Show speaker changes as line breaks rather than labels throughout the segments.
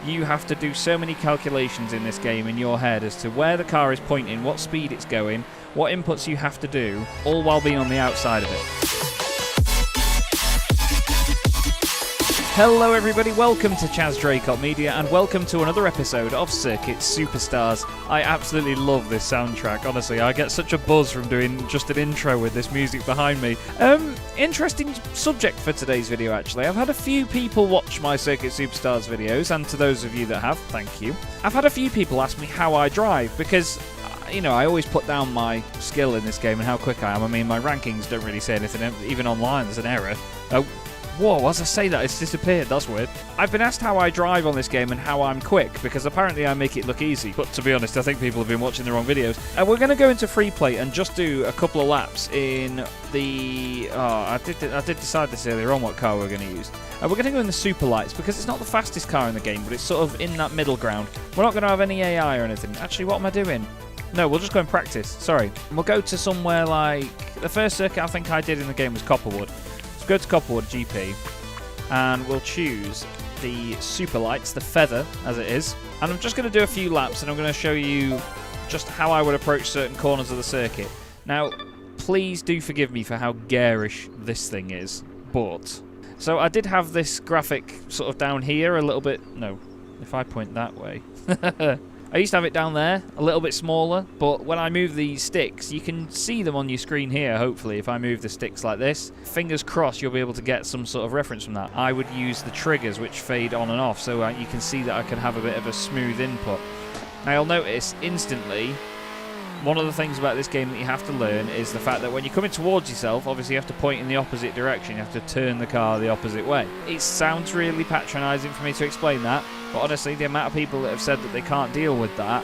you have to do so many calculations in this game in your head as to where the car is pointing, what speed it's going, what inputs you have to do, all while being on the outside of it. Hello everybody, welcome to Chaz Draycott Media and welcome to another episode of Circuit Superstars. I absolutely love this soundtrack, honestly. I get such a buzz from doing just an intro with this music behind me. Interesting subject for today's video actually. I've had a few people watch my Circuit Superstars videos, and to those of you that have, thank you. I've had a few people ask me how I drive because I always put down my skill in this game and how quick I am. I mean, my rankings don't really say anything, even online there's an error. Whoa, as I say that, it's disappeared. That's weird. I've been asked how I drive on this game and how I'm quick, because apparently I make it look easy. But to be honest, I think people have been watching the wrong videos. And we're going to go into free play and just do a couple of laps in the... I did decide this earlier on what car we're going to use. We're going to go in the Super Lights, because it's not the fastest car in the game, but it's sort of in that middle ground. We're not going to have any AI or anything. Actually, what am I doing? No, we'll just go and practice. Sorry. We'll go to somewhere like... The first circuit I think I did in the game was Copperwood. Let's go to Copperwood GP, and we'll choose the Super Lights, the Feather as it is, and I'm just going to do a few laps and I'm going to show you just how I would approach certain corners of the circuit. Now, please do forgive me for how garish this thing is, but... So I did have this graphic sort of down here a little bit... No, if I point that way... I used to have it down there, a little bit smaller, but when I move these sticks, you can see them on your screen here, hopefully, if I move the sticks like this. Fingers crossed you'll be able to get some sort of reference from that. I would use the triggers, which fade on and off, so you can see that I can have a bit of a smooth input. Now you'll notice, instantly, one of the things about this game that you have to learn is the fact that when you're coming towards yourself, obviously you have to point in the opposite direction, you have to turn the car the opposite way. It sounds really patronising for me to explain that, but honestly, the amount of people that have said that they can't deal with that,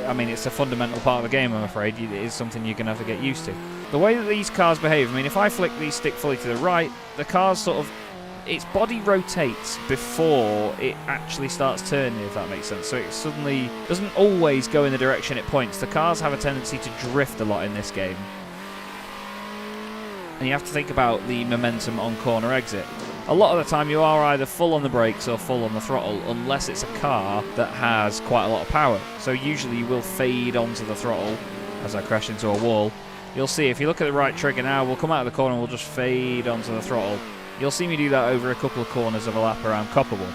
I mean, it's a fundamental part of the game, I'm afraid. It is something you're going to have to get used to. The way that these cars behave, I mean, if I flick these stick fully to the right, the car's sort of... its body rotates before it actually starts turning, if that makes sense. So it suddenly doesn't always go in the direction it points. The cars have a tendency to drift a lot in this game. And you have to think about the momentum on corner exit. A lot of the time you are either full on the brakes or full on the throttle, unless it's a car that has quite a lot of power. So usually you will fade onto the throttle as I crash into a wall. You'll see if you look at the right trigger now, we'll come out of the corner and we'll just fade onto the throttle. You'll see me do that over a couple of corners of a lap around Copperwood.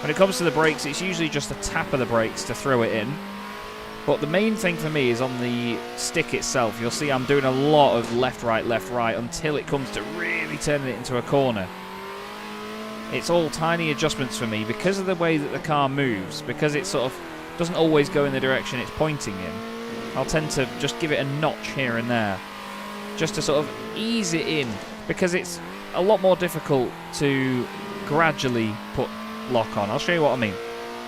When it comes to the brakes, it's usually just a tap of the brakes to throw it in. But the main thing for me is on the stick itself. You'll see I'm doing a lot of left, right, until it comes to really turning it into a corner. It's all tiny adjustments for me because of the way that the car moves, because it sort of doesn't always go in the direction it's pointing in. I'll tend to just give it a notch here and there, just to sort of ease it in, because it's a lot more difficult to gradually put lock on. I'll show you what I mean.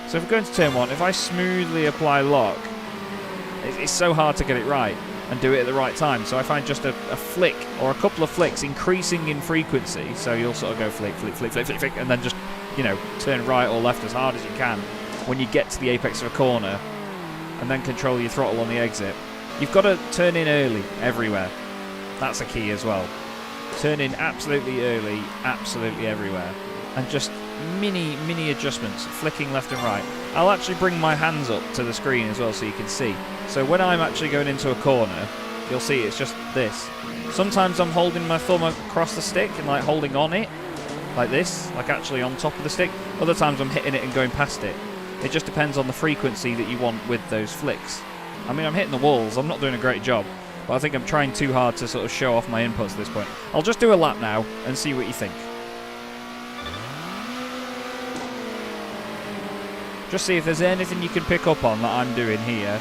So if we go into turn 1, if I smoothly apply lock, it's so hard to get it right and do it at the right time. So I find just a flick or a couple of flicks increasing in frequency. So you'll sort of go flick, flick, flick, flick, flick, flick, and then just, turn right or left as hard as you can when you get to the apex of a corner, and then control your throttle on the exit. You've got to turn in early everywhere. That's a key as well. Turn in absolutely early, absolutely everywhere. And just mini adjustments, flicking left and right. I'll actually bring my hands up to the screen as well so you can see. So when I'm actually going into a corner, you'll see it's just this. Sometimes I'm holding my thumb across the stick and like holding on it, like this, like actually on top of the stick. Other times I'm hitting it and going past it. It just depends on the frequency that you want with those flicks. I mean, I'm hitting the walls, I'm not doing a great job. But I think I'm trying too hard to sort of show off my inputs at this point. I'll just do a lap now and see what you think. Just see if there's anything you can pick up on that I'm doing here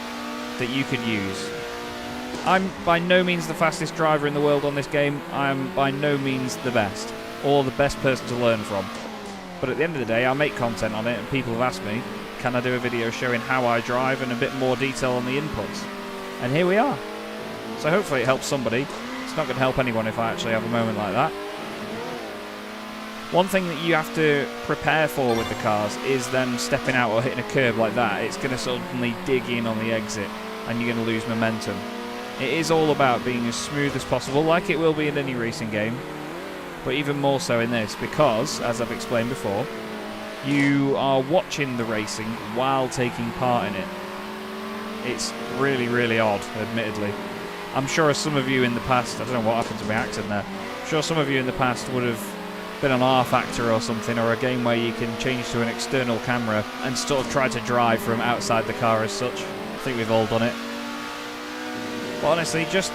that you could use. I'm by no means the fastest driver in the world on this game. I'm by no means the best, or the best person to learn from. But at the end of the day, I make content on it, and people have asked me, can I do a video showing how I drive and a bit more detail on the inputs? And here we are. So hopefully it helps somebody. It's not going to help anyone if I actually have a moment like that. One thing that you have to prepare for with the cars is them stepping out or hitting a curb like that. It's going to suddenly dig in on the exit and you're going to lose momentum. It is all about being as smooth as possible, like it will be in any racing game, but even more so in this because, as I've explained before, You are watching the racing while taking part in it. It's really, really odd, admittedly. I'm sure some of you in the past, I don't know what happened to my accent there, I'm sure some of you in the past would have been on R-Factor or something, or a game where you can change to an external camera and sort of try to drive from outside the car as such. I think we've all done it. But honestly, just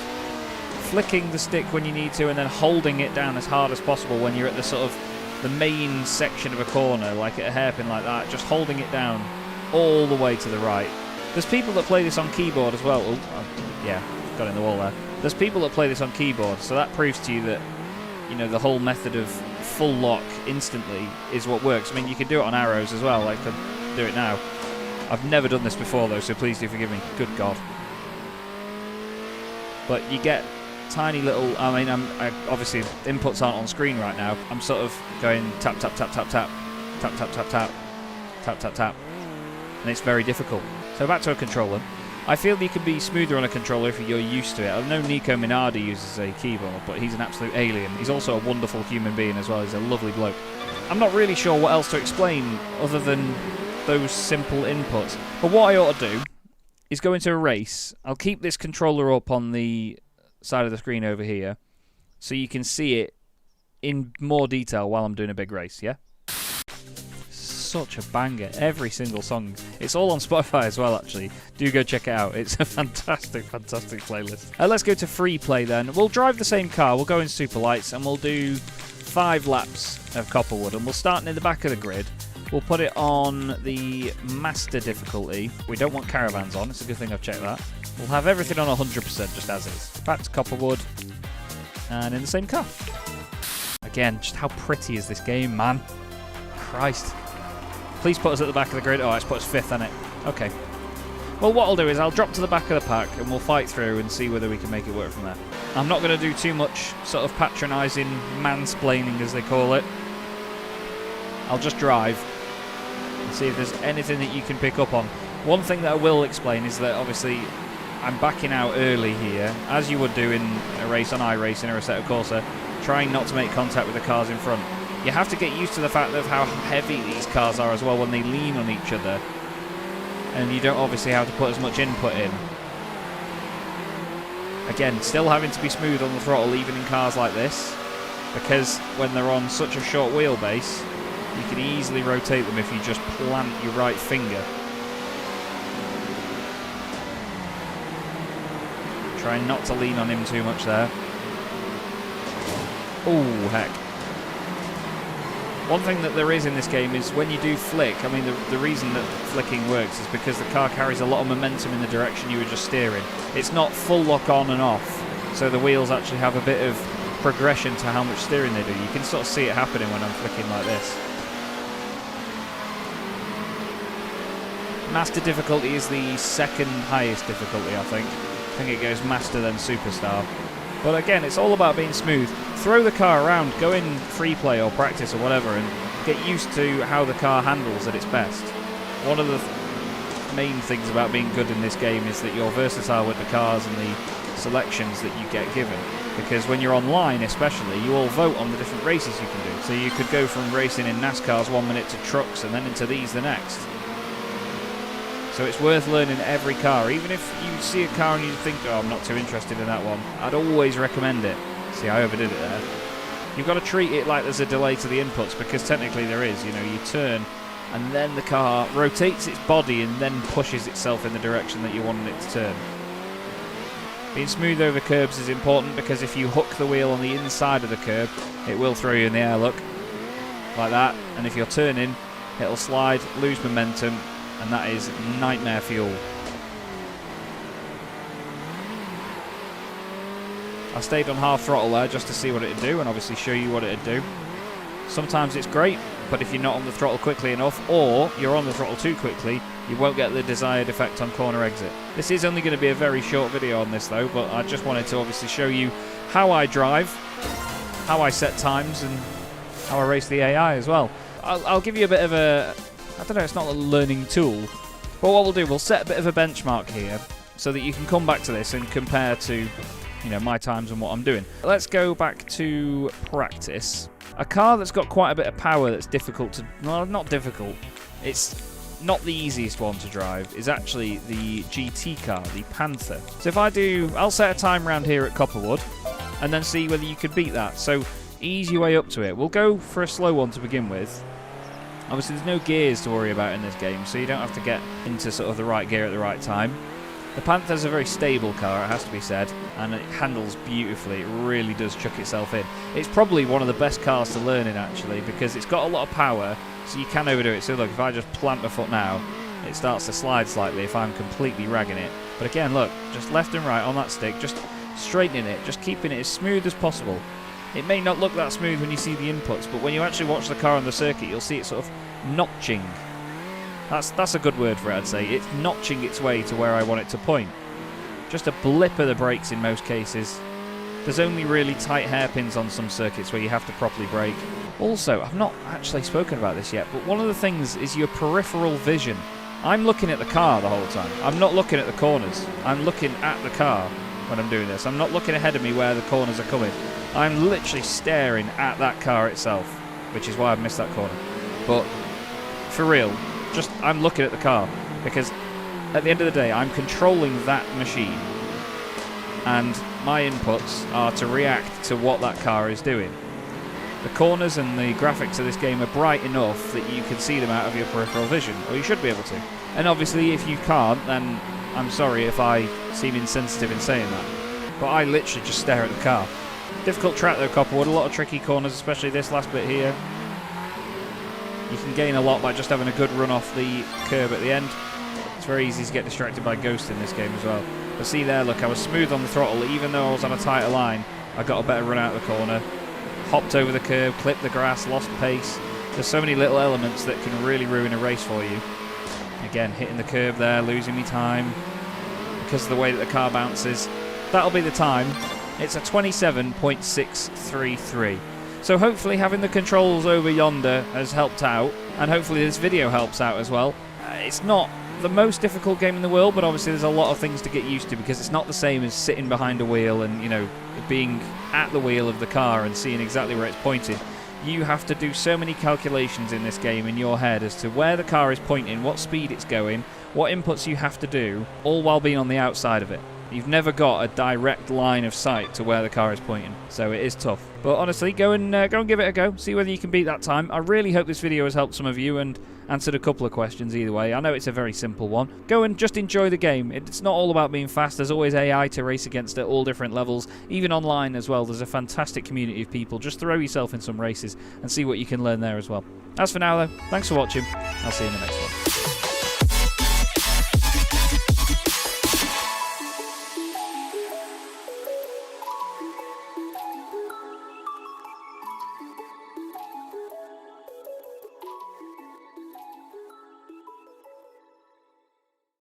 flicking the stick when you need to and then holding it down as hard as possible when you're at the sort of the main section of a corner, like at a hairpin like that, just holding it down all the way to the right. There's people that play this on keyboard as well. Yeah, got in the wall there. There's people that play this on keyboard, so that proves to you that, you know, the whole method of full lock instantly is what works. I mean, you can do it on arrows as well. I can do it now. I've never done this before though, so please do forgive me. Good God. But you get tiny little, I mean, obviously inputs aren't on screen right now. I'm sort of going tap, tap, tap, tap, tap, tap, tap, tap, tap, tap, tap, tap, and it's very difficult. So back to a controller. I feel you can be smoother on a controller if you're used to it. I know Nico Minardi uses a keyboard, but he's an absolute alien. He's also a wonderful human being as well. He's a lovely bloke. I'm not really sure what else to explain other than those simple inputs. But what I ought to do is go into a race. I'll keep this controller up on the side of the screen over here so you can see it in more detail while I'm doing a big race, yeah? Such a banger. Every single song. It's all on Spotify as well, actually. Do go check it out. It's a fantastic, fantastic playlist. Let's go to free play then. We'll drive the same car. We'll go in super lights and we'll do 5 laps of Copperwood, and we'll start near the back of the grid. We'll put it on the master difficulty. We don't want caravans on. It's a good thing I've checked that. We'll have everything on 100% just as is. Back to Copperwood. And in the same car. Again, just how pretty is this game, man? Christ. Please put us at the back of the grid. Oh, it's put us 5th, hasn't it? Okay. Well, what I'll do is I'll drop to the back of the pack and we'll fight through and see whether we can make it work from there. I'm not going to do too much sort of patronising mansplaining, as they call it. I'll just drive and see if there's anything that you can pick up on. One thing that I will explain is that obviously I'm backing out early here, as you would do in a race on iRacing or Assetto Corsa, trying not to make contact with the cars in front. You have to get used to the fact of how heavy these cars are as well when they lean on each other. And you don't obviously have to put as much input in. Again, still having to be smooth on the throttle even in cars like this, because when they're on such a short wheelbase, you can easily rotate them if you just plant your right finger. Trying not to lean on him too much there. Oh, heck. One thing that there is in this game is when you do flick, I mean the reason that flicking works is because the car carries a lot of momentum in the direction you were just steering. It's not full lock on and off, so the wheels actually have a bit of progression to how much steering they do. You can sort of see it happening when I'm flicking like this. Master difficulty is the second highest difficulty, I think. I think it goes Master then Superstar. But again, it's all about being smooth. Throw the car around, go in free play or practice or whatever, and get used to how the car handles at its best. One of the main things about being good in this game is that you're versatile with the cars and the selections that you get given. Because when you're online especially, you all vote on the different races you can do. So you could go from racing in NASCARs 1 minute to trucks and then into these the next. So it's worth learning every car. Even if you see a car and you think, oh, I'm not too interested in that one, I'd always recommend it. See, I overdid it there. You've got to treat it like there's a delay to the inputs, because technically there is. You know, you turn and then the car rotates its body and then pushes itself in the direction that you wanted it to turn. Being smooth over curbs is important, because if you hook the wheel on the inside of the curb, it will throw you in the air, look. Like that. And if you're turning, it'll slide, lose momentum, and that is nightmare fuel. I stayed on half throttle there just to see what it'd do and obviously show you what it'd do. Sometimes it's great, but if you're not on the throttle quickly enough, or you're on the throttle too quickly, you won't get the desired effect on corner exit. This is only going to be a very short video on this though, but I just wanted to obviously show you how I drive, how I set times, and how I race the AI as well. I'll give you a bit of a, I don't know, it's not a learning tool, but what we'll do, we'll set a bit of a benchmark here so that you can come back to this and compare to my times and what I'm doing. Let's go back to practice. A car that's got quite a bit of power that's difficult to... Well, not difficult. It's not the easiest one to drive is actually the GT car, the Panther. So if I'll set a time round here at Copperwood and then see whether you could beat that. So ease your way up to it. We'll go for a slow one to begin with. Obviously there's no gears to worry about in this game, so you don't have to get into sort of the right gear at the right time. The Panther's a very stable car, it has to be said, and it handles beautifully. It really does chuck itself in. It's probably one of the best cars to learn in, actually, because it's got a lot of power, so you can overdo it. So look, if I just plant my foot now, it starts to slide slightly if I'm completely ragging it. But again, look, just left and right on that stick, just straightening it, just keeping it as smooth as possible. It may not look that smooth when you see the inputs, but when you actually watch the car on the circuit, you'll see it sort of notching. That's a good word for it, I'd say. It's notching its way to where I want it to point. Just a blip of the brakes in most cases. There's only really tight hairpins on some circuits where you have to properly brake. Also, I've not actually spoken about this yet, but one of the things is your peripheral vision. I'm looking at the car the whole time. I'm not looking at the corners. I'm looking at the car when I'm doing this. I'm not looking ahead of me where the corners are coming. I'm literally staring at that car itself, which is why I've missed that corner. But for real, I'm looking at the car, because at the end of the day I'm controlling that machine and my inputs are to react to what that car is doing. The corners and the graphics of this game are bright enough that you can see them out of your peripheral vision, or you should be able to. And obviously if you can't, then I'm sorry if I seem insensitive in saying that, but I literally just stare at the car. Difficult track though, Copperwood, a lot of tricky corners, especially this last bit here. You can gain a lot by just having a good run off the curb at the end. It's very easy to get distracted by Ghost in this game as well. But see there, look, I was smooth on the throttle. Even though I was on a tighter line, I got a better run out of the corner. Hopped over the curb, clipped the grass, lost pace. There's so many little elements that can really ruin a race for you. Again, hitting the curb there, losing me time because of the way that the car bounces. That'll be the time. It's a 27.633. So hopefully having the controls over yonder has helped out, and hopefully this video helps out as well. It's not the most difficult game in the world, but obviously there's a lot of things to get used to, because it's not the same as sitting behind a wheel and, being at the wheel of the car and seeing exactly where it's pointed. You have to do so many calculations in this game in your head as to where the car is pointing, what speed it's going, what inputs you have to do, all while being on the outside of it. You've never got a direct line of sight to where the car is pointing, so it is tough. But honestly, go and give it a go, see whether you can beat that time. I really hope this video has helped some of you and answered a couple of questions either way. I know it's a very simple one. Go and just enjoy the game. It's not all about being fast. There's always AI to race against at all different levels, even online as well. There's a fantastic community of people. Just throw yourself in some races and see what you can learn there as well. As for now though, thanks for watching. I'll see you in the next one.